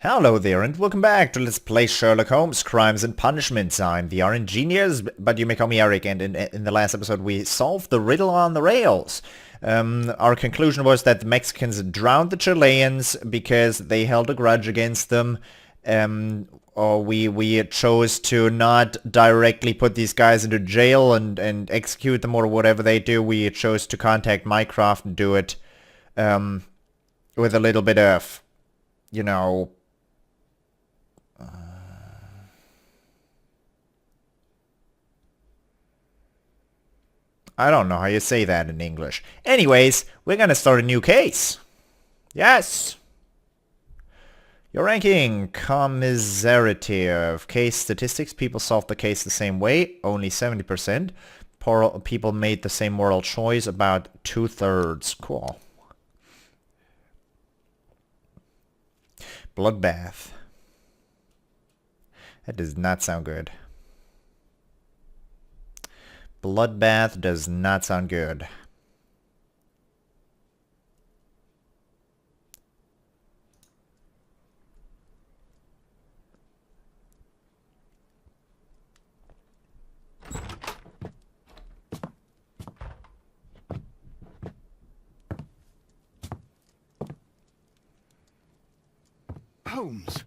Hello there and welcome back to Let's Play Sherlock Holmes Crimes and Punishments. I'm the RNGenius, but you may call me Eric, and in the last episode we solved the riddle on the rails. Our conclusion was that the Mexicans drowned the Chileans because they held a grudge against them. Or we chose to not directly put these guys into jail and execute them or whatever they do. We chose to contact Mycroft and do it with a little bit of, you know... I don't know how you say that in English. Anyways, we're gonna start a new case. Yes! Your ranking, commiserative. Case statistics, people solved the case the same way, only 70%. People made the same moral choice, about 2/3. Cool. Bloodbath. That does not sound good. Bloodbath does not sound good. Holmes,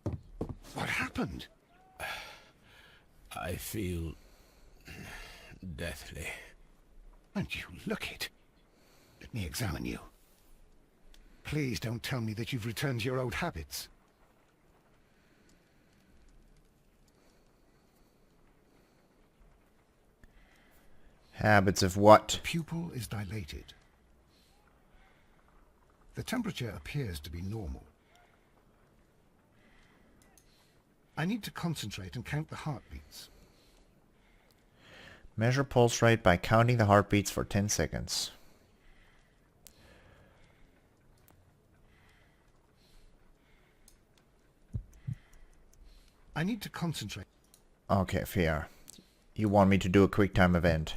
what happened? I feel... deathly. And you look it. Let me examine you. Please don't tell me that you've returned to your old habits. Habits of what? The pupil is dilated. The temperature appears to be normal. I need to concentrate and count the heartbeats. Measure pulse rate by counting the heartbeats for 10 seconds. I need to concentrate. Okay, fair. You want me to do a quick time event.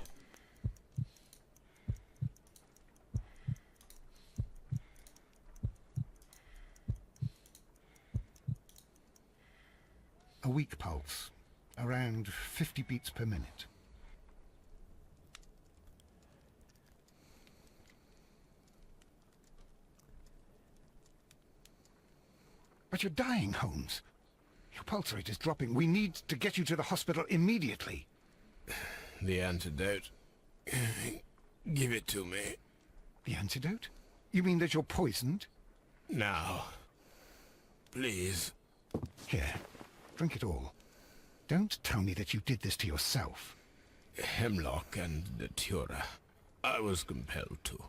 A weak pulse, around 50 beats per minute. But you're dying, Holmes. Your pulse rate is dropping. We need to get you to the hospital immediately. The antidote. Give it to me. The antidote? You mean that you're poisoned? Now. Please. Here, drink it all. Don't tell me that you did this to yourself. Hemlock and datura. I was compelled to.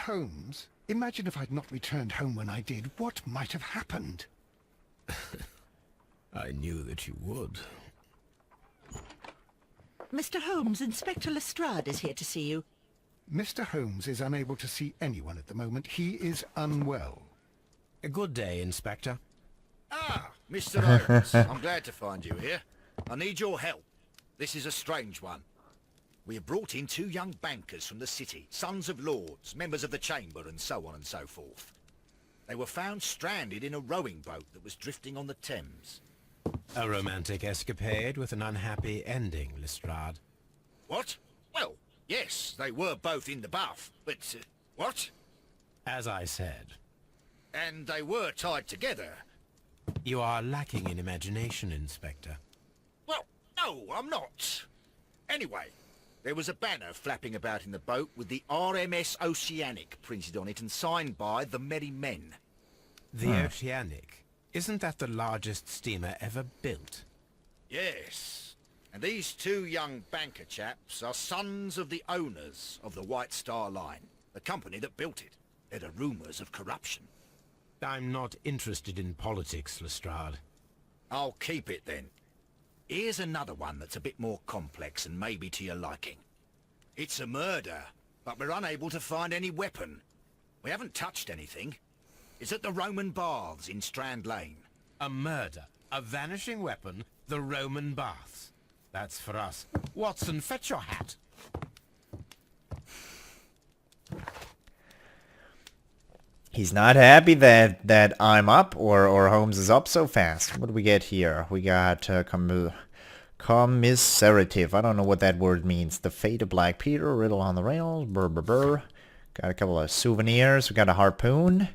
Holmes, imagine if I'd not returned home when I did. What might have happened? I knew that you would. Mr. Holmes, Inspector Lestrade is here to see you. Mr. Holmes is unable to see anyone at the moment. He is unwell. A good day, Inspector. Ah, Mr. Holmes. I'm glad to find you here. I need your help. This is a strange one. We have brought in 2 young bankers from the city, sons of lords, members of the chamber, and so on and so forth. They were found stranded in a rowing boat that was drifting on the Thames. A romantic escapade with an unhappy ending, Lestrade. What? Well, yes, they were both in the bath, but... what? As I said, And they were tied together. you are lacking in imagination, Inspector. Well, no, I'm not. Anyway, there was a banner flapping about in the boat with the RMS Oceanic printed on it and signed by the Merry Men. The Oceanic. Isn't that the largest steamer ever built? Yes, and these 2 young banker chaps are sons of the owners of the White Star Line, the company that built it. There are rumours of corruption. I'm not interested in politics, Lestrade. I'll keep it then. Here's another one that's a bit more complex and maybe to your liking. It's a murder, but we're unable to find any weapon. We haven't touched anything. It's at the Roman Baths in Strand Lane. A murder, a vanishing weapon, the Roman baths. That's for us. Watson, fetch your hat. He's not happy that I'm up or Holmes is up so fast. What do we get here? We got commiserative. I don't know what that word means. The Fate of Black Peter, Riddle on the Rails, brr brr brr. Got a couple of souvenirs. We got a harpoon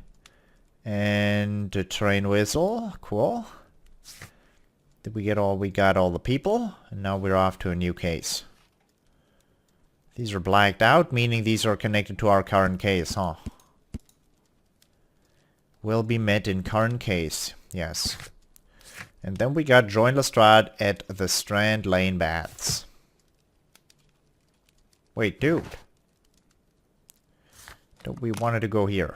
and a train whistle. Cool. Did we get all? We got all the people, and now we're off to a new case. These are blacked out, meaning these are connected to our current case, huh? Will be met in current case. Yes. And then we got join Lestrade at the Strand Lane Baths. Wait, dude. Don't we wanted to go here?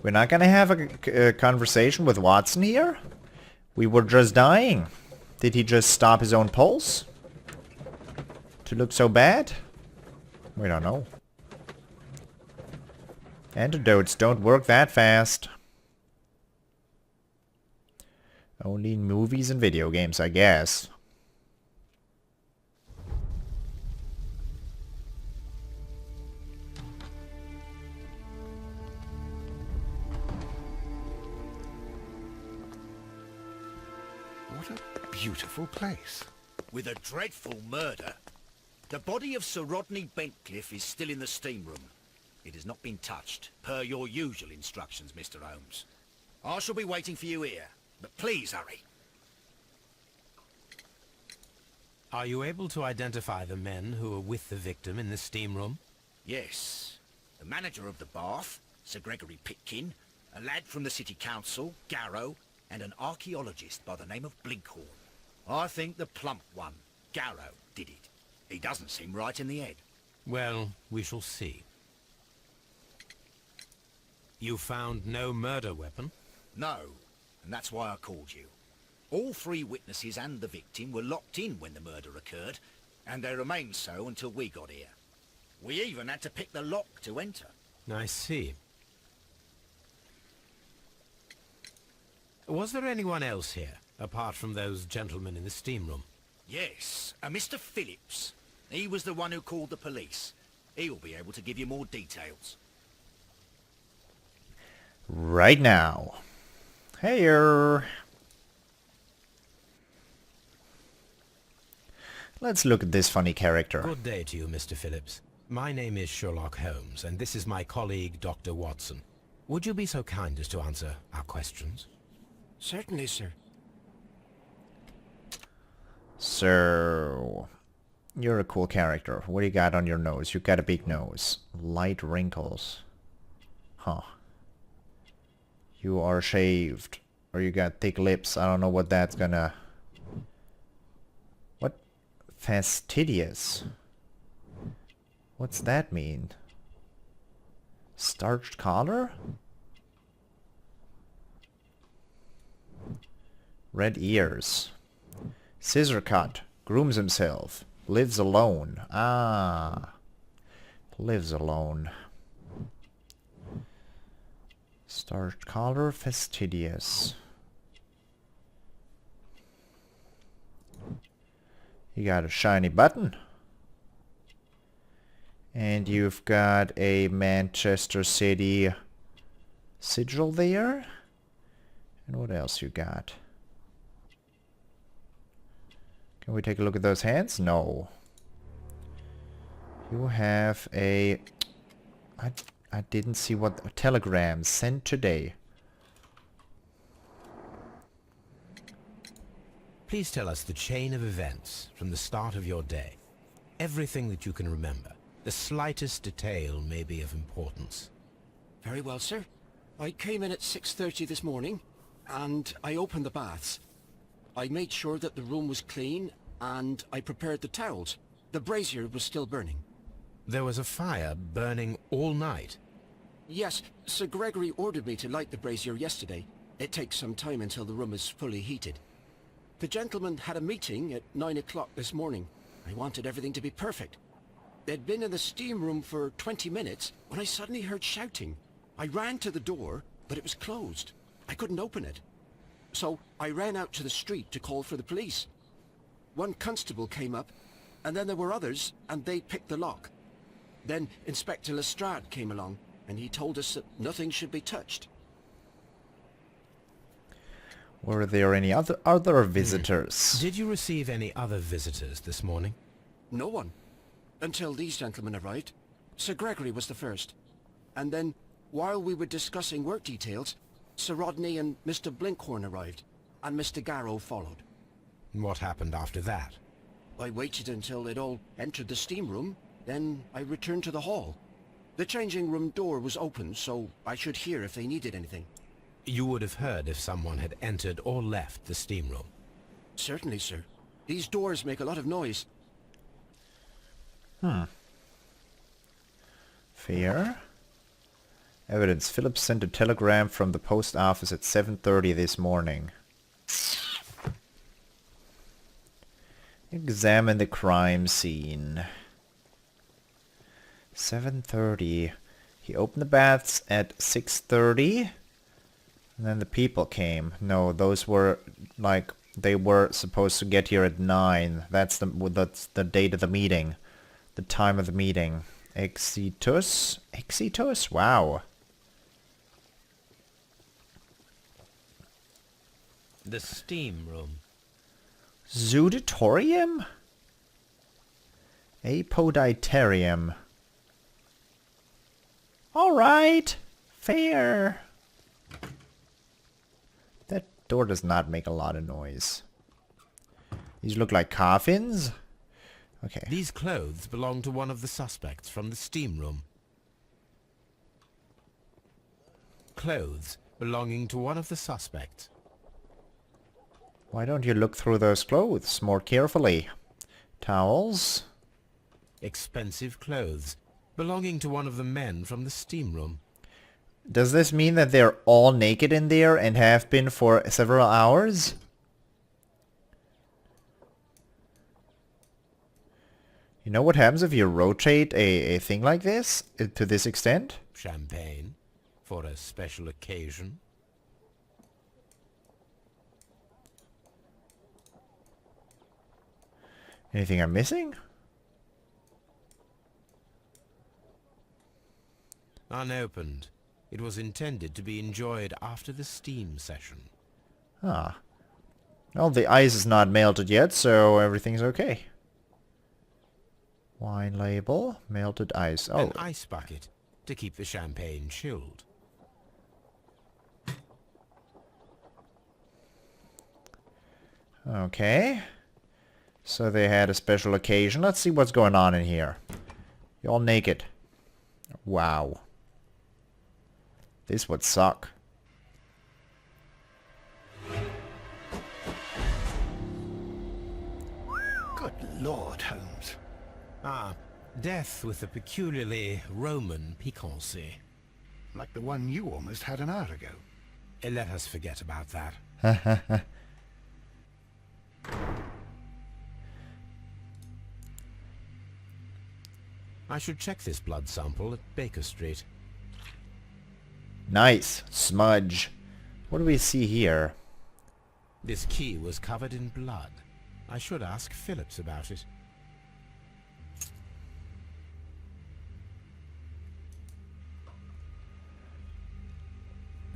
We're not gonna have a conversation with Watson here? We were just dying. Did he just stop his own pulse? To look so bad? We don't know. Antidotes don't work that fast. Only in movies and video games, I guess. What a beautiful place. With a dreadful murder. The body of Sir Rodney Bentley is still in the steam room. It has not been touched, per your usual instructions, Mr. Holmes. I shall be waiting for you here, but please hurry. Are you able to identify the men who were with the victim in the steam room? Yes. The manager of the bath, Sir Gregory Pitkin, a lad from the city council, Garrow, and an archaeologist by the name of Blinkhorn. I think the plump one, Garrow, did it. He doesn't seem right in the head. Well, we shall see. You found no murder weapon? No, and that's why I called you. All three witnesses and the victim were locked in when the murder occurred, and they remained so until we got here. We even had to pick the lock to enter. I see. Was there anyone else here, apart from those gentlemen in the steam room? Yes, a Mr. Phillips. He was the one who called the police. He'll be able to give you more details. Right now. Heyo. Let's look at this funny character. Good day to you, Mr. Phillips. My name is Sherlock Holmes, and this is my colleague, Dr. Watson. Would you be so kind as to answer our questions? Certainly, sir. So, you're a cool character. What do you got on your nose? You got a big nose. Light wrinkles. Huh. You are shaved. Or you got thick lips. I don't know what that's gonna... What? Fastidious. What's that mean? Starched collar? Red ears. Scissor cut. Grooms himself. Lives alone. Ah. Lives alone. Starched collar. Fastidious. You got a shiny button. And you've got a Manchester City sigil there. And what else you got? Can we take a look at those hands? No. You have a... I didn't see what... A telegram sent today. Please tell us the chain of events from the start of your day. Everything that you can remember. The slightest detail may be of importance. Very well, sir. I came in at 6:30 this morning, and I opened the baths. I made sure that the room was clean, and I prepared the towels. The brazier was still burning. There was a fire burning all night. Yes, Sir Gregory ordered me to light the brazier yesterday. It takes some time until the room is fully heated. The gentlemen had a meeting at 9 o'clock this morning. I wanted everything to be perfect. They'd been in the steam room for 20 minutes when I suddenly heard shouting. I ran to the door, but it was closed. I couldn't open it. So I ran out to the street to call for the police. One constable came up, And then there were others, and they picked the lock. Then Inspector Lestrade came along, and he told us that nothing should be touched. Were there any other visitors? Did you receive any other visitors this morning? No one. Until these gentlemen arrived. Sir Gregory was the first. And then, while we were discussing work details, Sir Rodney and Mr. Blinkhorn arrived, and Mr. Garrow followed. What happened after that? I waited until they'd all entered the steam room, then I returned to the hall. The changing room door was open, so I should hear if they needed anything. You would have heard if someone had entered or left the steam room. Certainly, sir. These doors make a lot of noise. Fair. Evidence. Philip sent a telegram from the post office at 7:30 this morning. Examine the crime scene. 7:30. He opened the baths at 6:30. And then the people came. No, those were like they were supposed to get here at 9. That's the date of the meeting. The time of the meeting. Exitus? Exitus? Wow. The steam room. Sudatorium? Apoditerium. Alright. Fair. That door does not make a lot of noise. These look like coffins? Okay. These clothes belong to one of the suspects from the steam room. Clothes belonging to one of the suspects. Why don't you look through those clothes more carefully? Towels? Expensive clothes belonging to one of the men from the steam room. Does this mean that they're all naked in there and have been for several hours? You know what happens if you rotate a thing like this to this extent? Champagne for a special occasion. Anything I'm missing? Unopened. It was intended to be enjoyed after the steam session. Ah. Well, the ice is not melted yet, so everything's okay. Wine label, melted ice. Oh, An ice bucket to keep the champagne chilled. okay. So they had a special occasion. Let's see what's going on in here. You're all naked. Wow. This would suck. Good Lord, Holmes. Ah, death with a peculiarly Roman piquancy. Like the one you almost had an hour ago. Let us forget about that. I should check this blood sample at Baker Street. Nice. Smudge. What do we see here? This key was covered in blood. I should ask Phillips about it.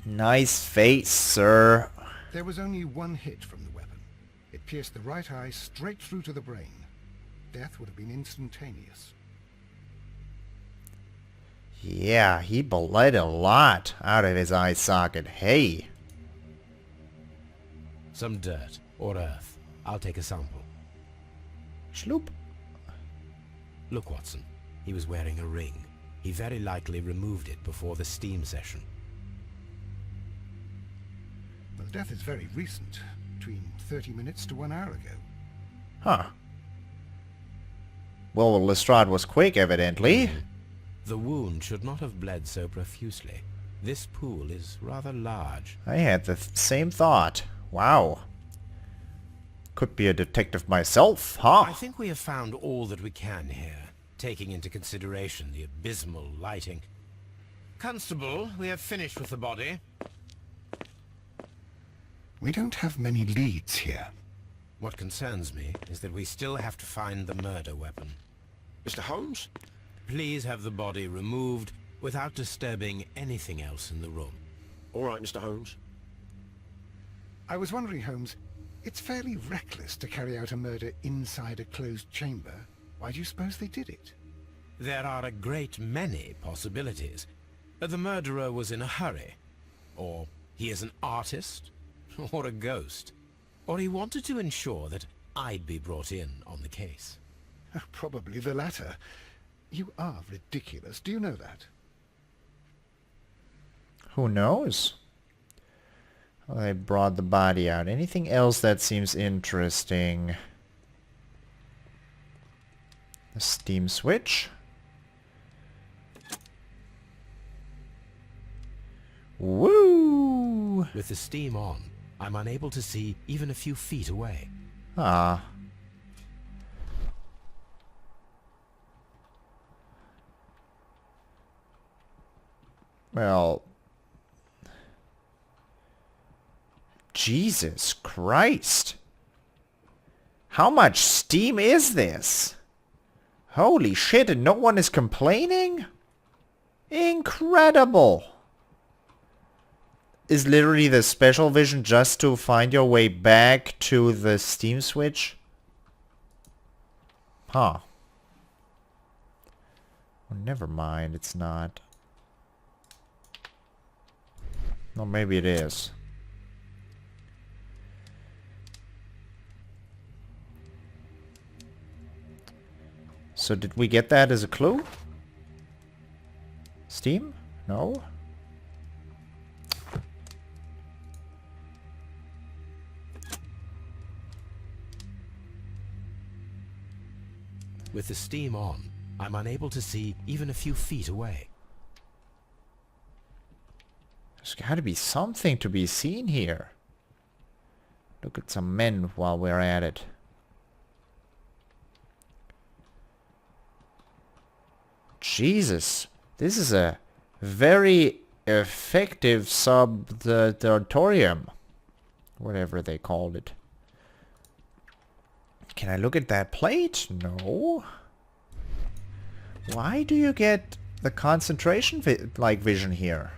Nice face, sir. There was only one hit from the weapon. It pierced the right eye straight through to the brain. Death would have been instantaneous. Yeah, he bled a lot out of his eye socket. Hey. Some dirt or earth. I'll take a sample. Schloop. Look, Watson. He was wearing a ring. He very likely removed it before the steam session. Well, death is very recent. Between 30 minutes to 1 hour ago. Huh. Well, Lestrade was quick, evidently. The wound should not have bled so profusely. This pool is rather large. I had the same thought. Wow. Could be a detective myself, huh? I think we have found all that we can here, taking into consideration the abysmal lighting. Constable, we have finished with the body. We don't have many leads here. What concerns me is that we still have to find the murder weapon. Mr. Holmes? Please have the body removed without disturbing anything else in the room. All right, Mr. Holmes. I was wondering, Holmes, it's fairly reckless to carry out a murder inside a closed chamber. Why do you suppose they did it? There are a great many possibilities. The murderer was in a hurry. Or he is an artist. Or a ghost. Or he wanted to ensure that I'd be brought in on the case. Probably the latter. You are ridiculous. Do you know that? Who knows? Well, they brought the body out. Anything else that seems interesting? The steam switch. Woo! With the steam on, I'm unable to see even a few feet away. Ah. Well... Jesus Christ. How much steam is this? Holy shit, and no one is complaining? Incredible. Is literally the special vision just to find your way back to the steam switch? Huh. Well, never mind, it's not. Well, maybe it is. So did we get that as a clue? Steam? No? With the steam on, I'm unable to see even a few feet away. There's gotta be something to be seen here. Look at some men while we're at it. Jesus, this is a very effective Sudatorium. Whatever they called it. Can I look at that plate? No. Why do you get the concentration vision here?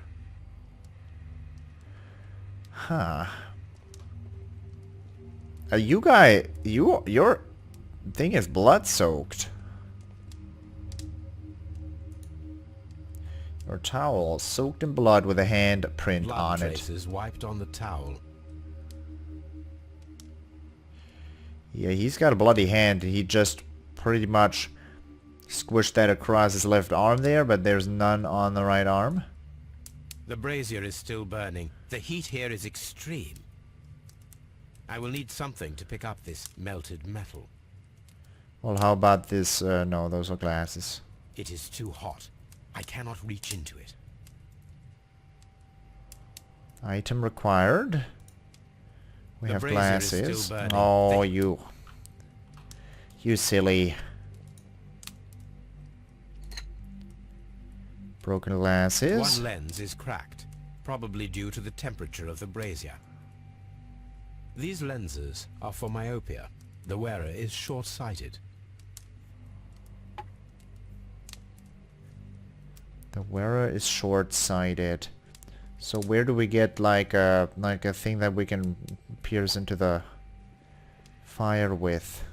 Huh. Your thing is blood soaked. Your towel soaked in blood with a hand print Blood on it. traces wiped on the towel. Yeah, he's got a bloody hand. He just pretty much squished that across his left arm there, but there's none on the right arm. The brazier is still burning. The heat here is extreme. I will need something to pick up this melted metal. Well, how about this? No, those are glasses. It is too hot. I cannot reach into it. Item required. We The have brazier is glasses. still burning. Oh, you silly. Broken glasses. One lens is cracked, probably due to the temperature of the brazier. These lenses are for myopia. The wearer is short-sighted. The wearer is short-sighted. So where do we get like a thing that we can pierce into the fire with?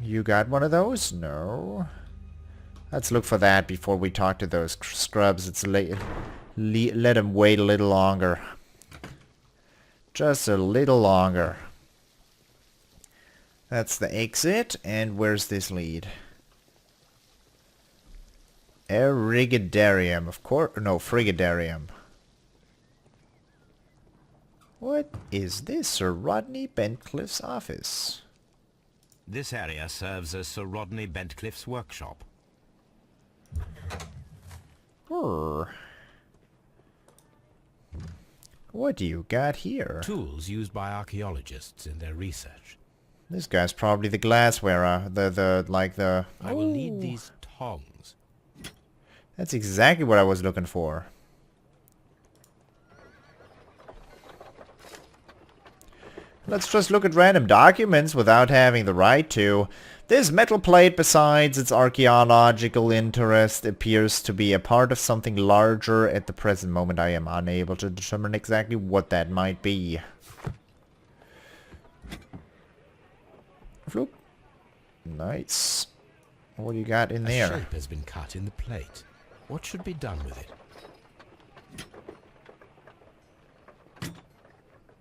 You got one of those? No. Let's look for that before we talk to those scrubs. It's let them wait a little longer. Just a little longer. That's the exit. And where's this lead? Interrogating, of course. No, Frigidarium. What is this? Sir Rodney Bentley's office. This area serves as Sir Rodney Bentley's workshop. What do you got here? Tools used by archaeologists in their research. This guy's probably the glass wearer. I will need these tongs. That's exactly what I was looking for. Let's just look at random documents without having the right to. This metal plate, besides its archaeological interest, appears to be a part of something larger. At the present moment, I am unable to determine exactly what that might be. Floop. Nice. What do you got in there? A shape has been cut in the plate. What should be done with it?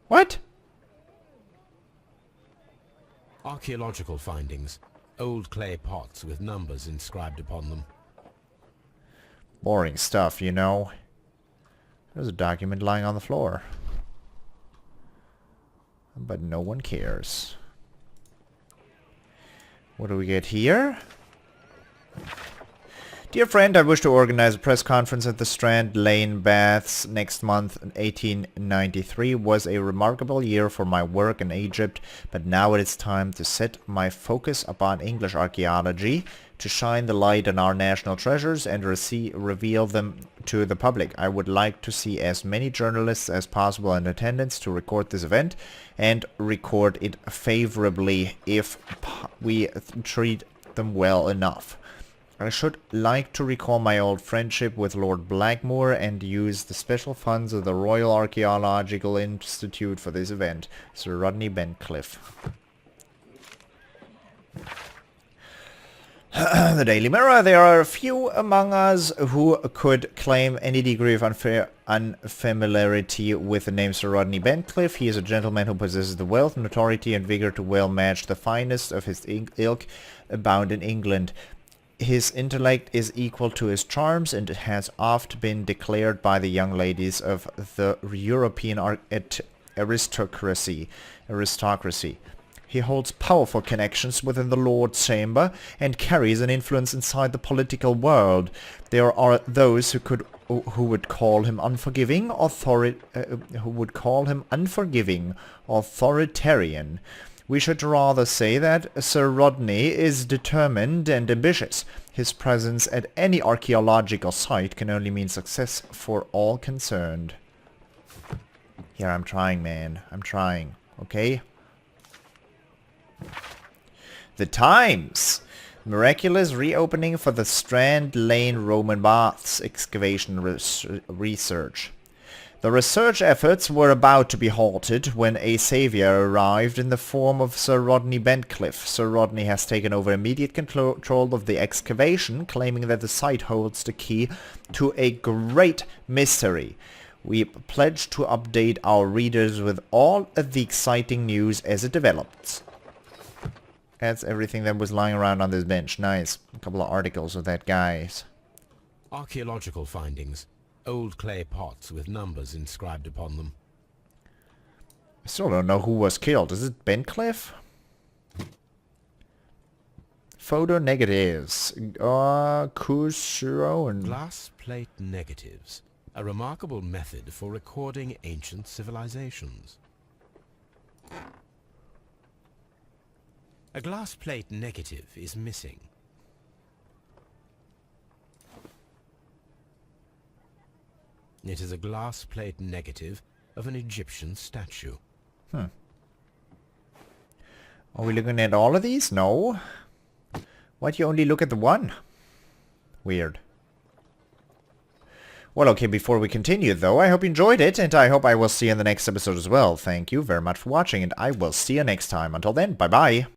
What? Archaeological findings. Old clay pots with numbers inscribed upon them. Boring stuff, you know. There's a document lying on the floor. But no one cares. What do we get here? Dear friend, I wish to organize a press conference at the Strand Lane Baths next month. 1893 was a remarkable year for my work in Egypt, but now it is time to set my focus upon English archaeology, to shine the light on our national treasures and reveal them to the public. I would like to see as many journalists as possible in attendance to record this event, and record it favorably if we treat them well enough. I should like to recall my old friendship with Lord Blackmore and use the special funds of the Royal Archaeological Institute for this event. Sir Rodney Bentley. The Daily Mirror. There are a few among us who could claim any degree of unfamiliarity with the name Sir Rodney Bentley. He is a gentleman who possesses the wealth, notoriety and vigor to well match the finest of his ilk abound in England. His intellect is equal to his charms, and it has oft been declared by the young ladies of the European aristocracy. He holds powerful connections within the Lord's Chamber and carries an influence inside the political world. There are those who would call him unforgiving, authoritarian. We should rather say that Sir Rodney is determined and ambitious. His presence at any archaeological site can only mean success for all concerned. Here, I'm trying, man. I'm trying. Okay? The Times. Miraculous reopening for the Strand Lane Roman Baths excavation research. The research efforts were about to be halted when a savior arrived in the form of Sir Rodney Bentley. Sir Rodney has taken over immediate control of the excavation, claiming that the site holds the key to a great mystery. We pledge to update our readers with all of the exciting news as it develops. That's everything that was lying around on this bench. Nice. A couple of articles of that, guys. Archaeological findings. Old clay pots with numbers inscribed upon them. I still don't know who was killed. Is it Bencliffe? Photo negatives. Kusuro and... Glass plate negatives. A remarkable method for recording ancient civilizations. A glass plate negative is missing. It is a glass plate negative of an Egyptian statue. Are we looking at all of these? No. Why'd you only look at the one? Weird. Well, okay, before we continue, though, I hope you enjoyed it, and I hope I will see you in the next episode as well. Thank you very much for watching, and I will see you next time. Until then, bye-bye.